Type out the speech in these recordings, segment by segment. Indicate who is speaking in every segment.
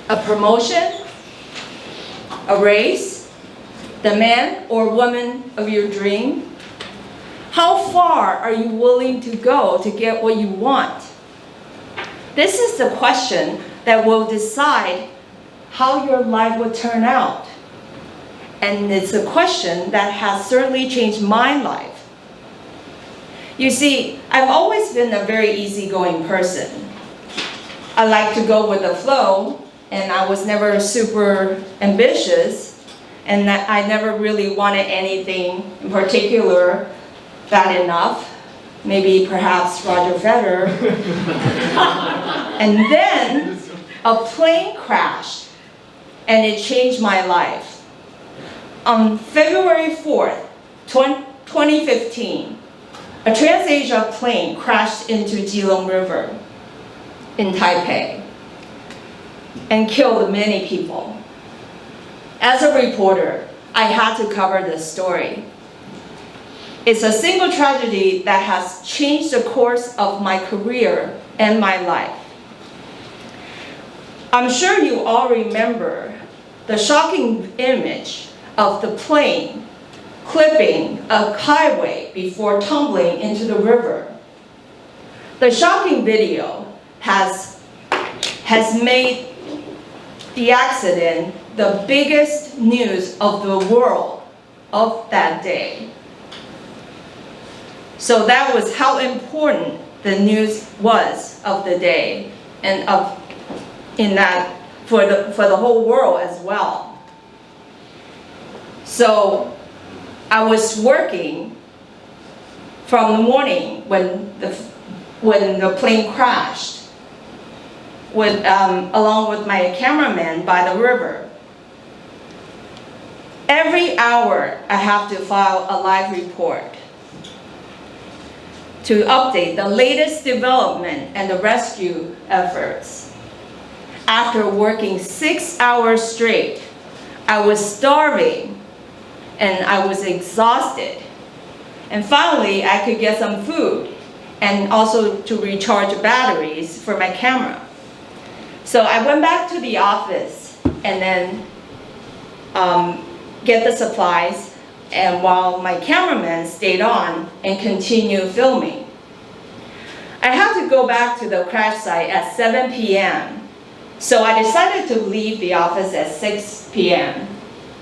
Speaker 1: A promotion? A raise? The man or woman of your dream? How far are you willing to go to get what you want? This is the question that will decide how your life will turn out. And it's a question that has certainly changed my life. You see, I've always been a very easygoing person. I like to go with the flow, and I was never super ambitious, and I never really wanted anything in particular bad enough. Maybe perhaps Roger Federer. And then a plane crashed, and it changed my life. On February 4th, 2015, a TransAsia plane crashed into Jilong River in Taipei and killed many people. As a reporter, I had to cover this story. It's a single tragedy that has changed the course of my career and my life. I'm sure you all remember the shocking image of the plane clipping a highway before tumbling into the river. The shocking video has made the accident the biggest news of the world of that day. So that was how important the news was of the day, and for the whole world as well. So I was working from the morning when the plane crashed, along with my cameraman by the river. Every hour I have to file a live report to update the latest development and the rescue efforts. After working 6 hours straight, I was starving and I was exhausted. And finally, I could get some food and also to recharge batteries for my camera. So I went back to the office and then get the supplies, and while my cameraman stayed on and continued filming. I had to go back to the crash site at 7 p.m. So I decided to leave the office at 6 p.m.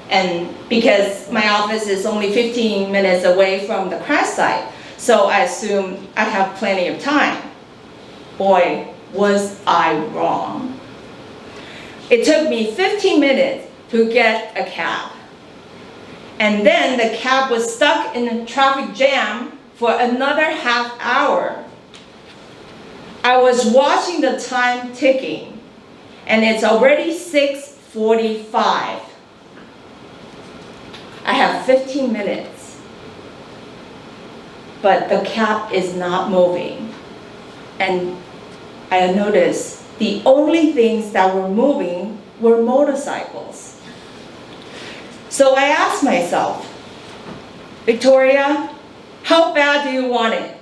Speaker 1: And because my office is only 15 minutes away from the crash site, so I assumed I have plenty of time. Boy, was I wrong. It took me 15 minutes to get a cab. And then the cab was stuck in a traffic jam for another half hour. I was watching the time ticking, and it's already 6:45. I have 15 minutes, but the cab is not moving. And I noticed the only things that were moving were motorcycles. So I asked myself, Victoria, how bad do you want it?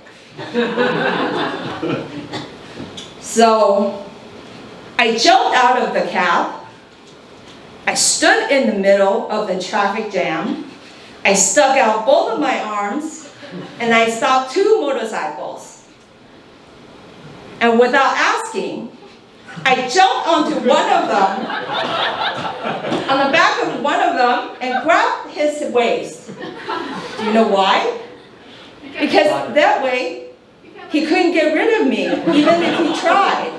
Speaker 1: So I jumped out of the cab. I stood in the middle of the traffic jam. I stuck out both of my arms, and I stopped 2 motorcycles. And without asking, I jumped onto one of them, on the back of one of them, and grabbed his waist. Do you know why? Because that way, he couldn't get rid of me, even if he tried.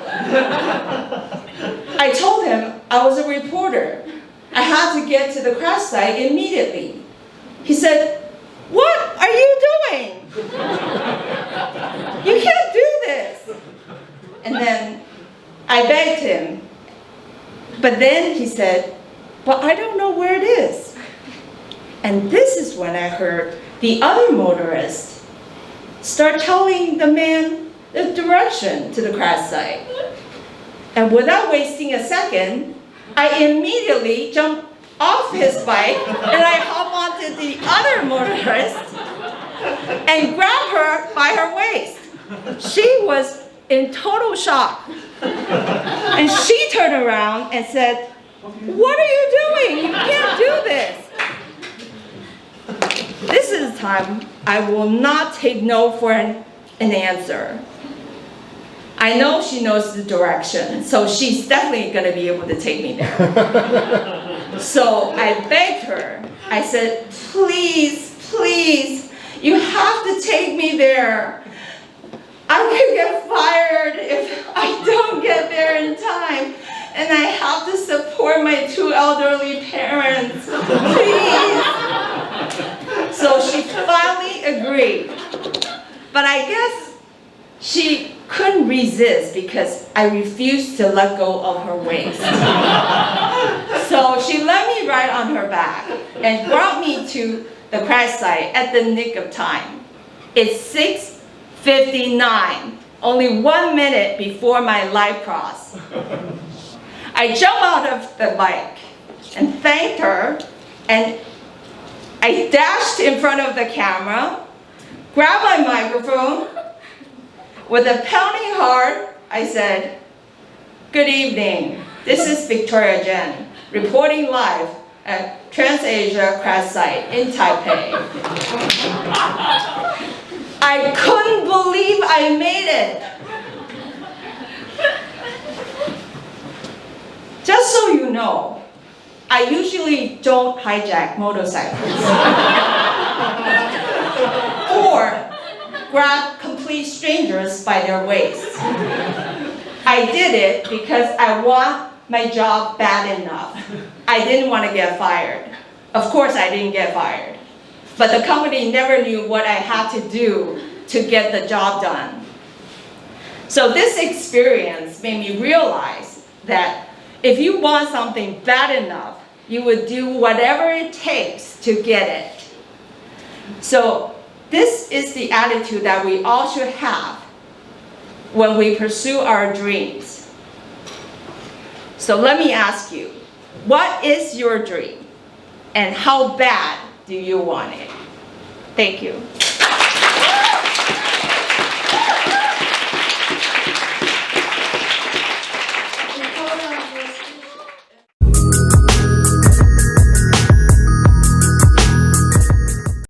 Speaker 1: I told him I was a reporter. I had to get to the crash site immediately. He said, "What are you doing? You can't do this." And then I begged him. But then he said, "Well, I don't know where it is." And this is when I heard the other motorist start telling the man the direction to the crash site. And without wasting a second, I immediately jumped off his bike and I hopped onto the other motorist and grabbed her by her waist. She was in total shock. And she turned around and said, "What are you doing? You can't do this." This is the time I will not take no for an answer. I know she knows the direction, so she's definitely going to be able to take me there. So I begged her. I said, "Please, please, you have to take me there. I could get fired if I don't get there in time. And I have to support my 2 elderly parents. Please." So she finally agreed. But I guess she couldn't resist because I refused to let go of her waist. So she let me ride on her back and brought me to the crash site at the nick of time. It's 6:59, only 1 minute before my life cross. I jumped out of the bike and thanked her, and I dashed in front of the camera, grabbed my microphone. With a pounding heart, I said, "Good evening. This is Victoria Jen, reporting live at TransAsia crash site in Taipei." I couldn't believe I made it. Just so you know, I usually don't hijack motorcycles or grab complete strangers by their waists. I did it because I want my job bad enough. I didn't want to get fired. Of course I didn't get fired. But the company never knew what I had to do to get the job done. So this experience made me realize that if you want something bad enough, you would do whatever it takes to get it. So this is the attitude that we all should have when we pursue our dreams. So let me ask you, what is your dream? And how bad do you want it? Thank you.